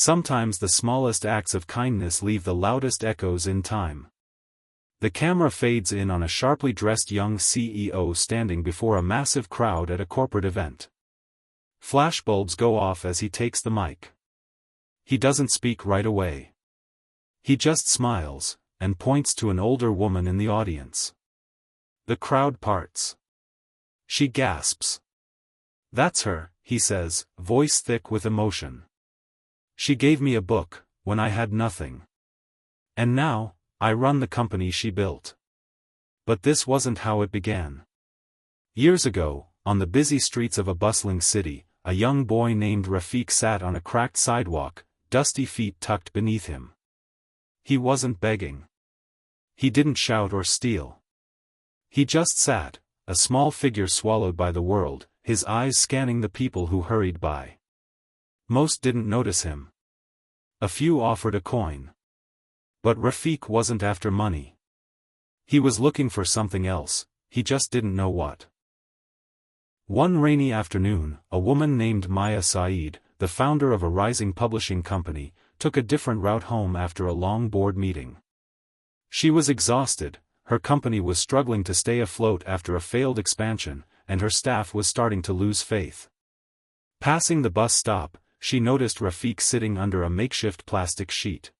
Sometimes the smallest acts of kindness leave the loudest echoes in time. The camera fades in on a sharply dressed young CEO standing before a massive crowd at a corporate event. Flashbulbs go off as he takes the mic. He doesn't speak right away. He just smiles, and points to an older woman in the audience. The crowd parts. She gasps. "That's her," he says, voice thick with emotion. "She gave me a book, when I had nothing. And now, I run the company she built." But this wasn't how it began. Years ago, on the busy streets of a bustling city, a young boy named Rafik sat on a cracked sidewalk, dusty feet tucked beneath him. He wasn't begging. He didn't shout or steal. He just sat, a small figure swallowed by the world, his eyes scanning the people who hurried by. Most didn't notice him. A few offered a coin. But Rafik wasn't after money. He was looking for something else, he just didn't know what. One rainy afternoon, a woman named Maya Saeed, the founder of a rising publishing company, took a different route home after a long board meeting. She was exhausted, her company was struggling to stay afloat after a failed expansion, and her staff was starting to lose faith. Passing the bus stop, she noticed Rafik sitting under a makeshift plastic sheet.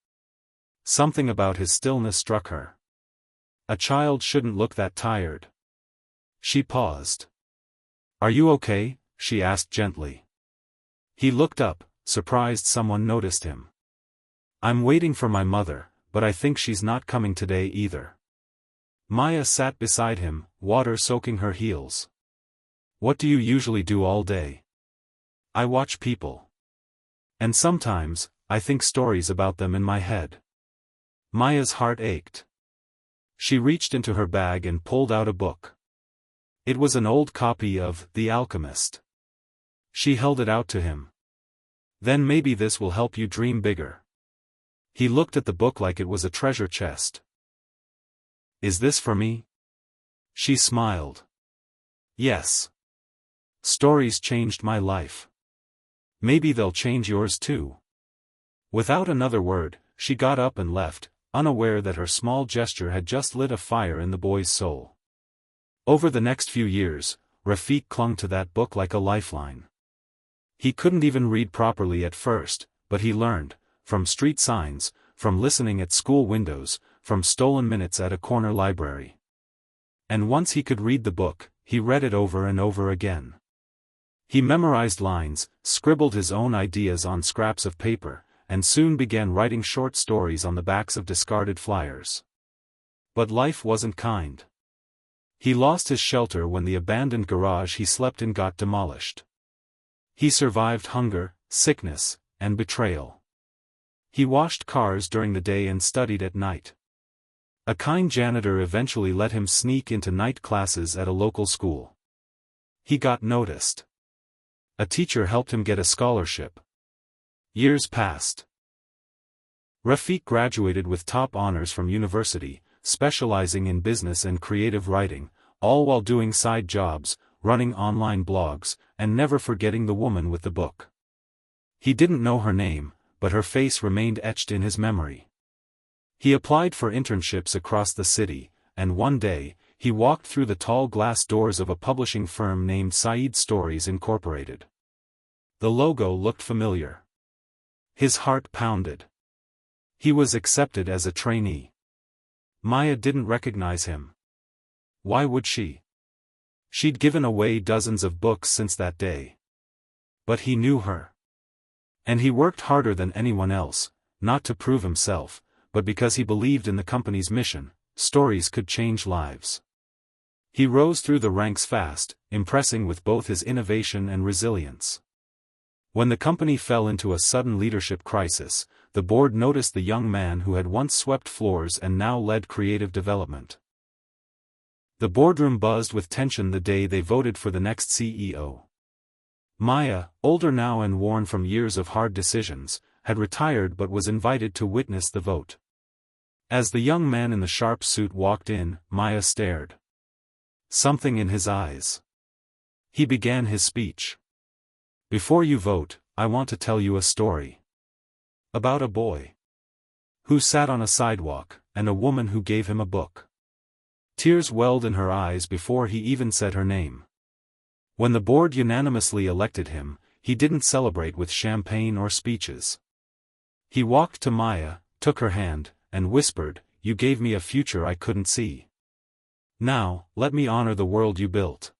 Something about his stillness struck her. A child shouldn't look that tired. She paused. "Are you okay?" she asked gently. He looked up, surprised someone noticed him. "I'm waiting for my mother, but I think she's not coming today either." Maya sat beside him, water soaking her heels. "What do you usually do all day?" "I watch people. And sometimes, I think stories about them in my head." Maya's heart ached. She reached into her bag and pulled out a book. It was an old copy of The Alchemist. She held it out to him. "Then maybe this will help you dream bigger." He looked at the book like it was a treasure chest. "Is this for me?" She smiled. "Yes. Stories changed my life. Maybe they'll change yours too." Without another word, she got up and left, unaware that her small gesture had just lit a fire in the boy's soul. Over the next few years, Rafik clung to that book like a lifeline. He couldn't even read properly at first, but he learned, from street signs, from listening at school windows, from stolen minutes at a corner library. And once he could read the book, he read it over and over again. He memorized lines, scribbled his own ideas on scraps of paper, and soon began writing short stories on the backs of discarded flyers. But life wasn't kind. He lost his shelter when the abandoned garage he slept in got demolished. He survived hunger, sickness, and betrayal. He washed cars during the day and studied at night. A kind janitor eventually let him sneak into night classes at a local school. He got noticed. A teacher helped him get a scholarship. Years passed. Rafik graduated with top honors from university, specializing in business and creative writing, all while doing side jobs, running online blogs, and never forgetting the woman with the book. He didn't know her name, but her face remained etched in his memory. He applied for internships across the city, and one day, he walked through the tall glass doors of a publishing firm named Saeed Stories Incorporated. The logo looked familiar. His heart pounded. He was accepted as a trainee. Maya didn't recognize him. Why would she? She'd given away dozens of books since that day. But he knew her. And he worked harder than anyone else, not to prove himself, but because he believed in the company's mission: stories could change lives. He rose through the ranks fast, impressing with both his innovation and resilience. When the company fell into a sudden leadership crisis, the board noticed the young man who had once swept floors and now led creative development. The boardroom buzzed with tension the day they voted for the next CEO. Maya, older now and worn from years of hard decisions, had retired but was invited to witness the vote. As the young man in the sharp suit walked in, Maya stared. Something in his eyes. He began his speech. "Before you vote, I want to tell you a story. About a boy who sat on a sidewalk, and a woman who gave him a book. Tears welled in her eyes before he even said her name. When the board unanimously elected him, he didn't celebrate with champagne or speeches. He walked to Maya, took her hand, and whispered, "You gave me a future I couldn't see. Now, let me honor the world you built."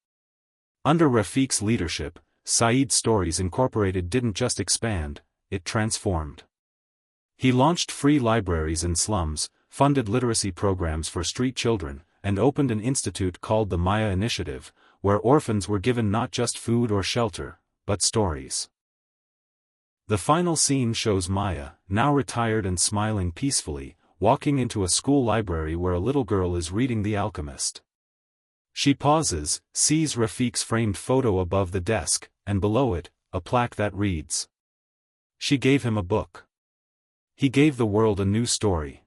Under Rafiq's leadership, Saeed Stories Incorporated didn't just expand, it transformed. He launched free libraries in slums, funded literacy programs for street children, and opened an institute called the Maya Initiative, where orphans were given not just food or shelter, but stories. The final scene shows Maya, now retired and smiling peacefully, walking into a school library where a little girl is reading The Alchemist. She pauses, sees Rafiq's framed photo above the desk, and below it, a plaque that reads, "She gave him a book. He gave the world a new story."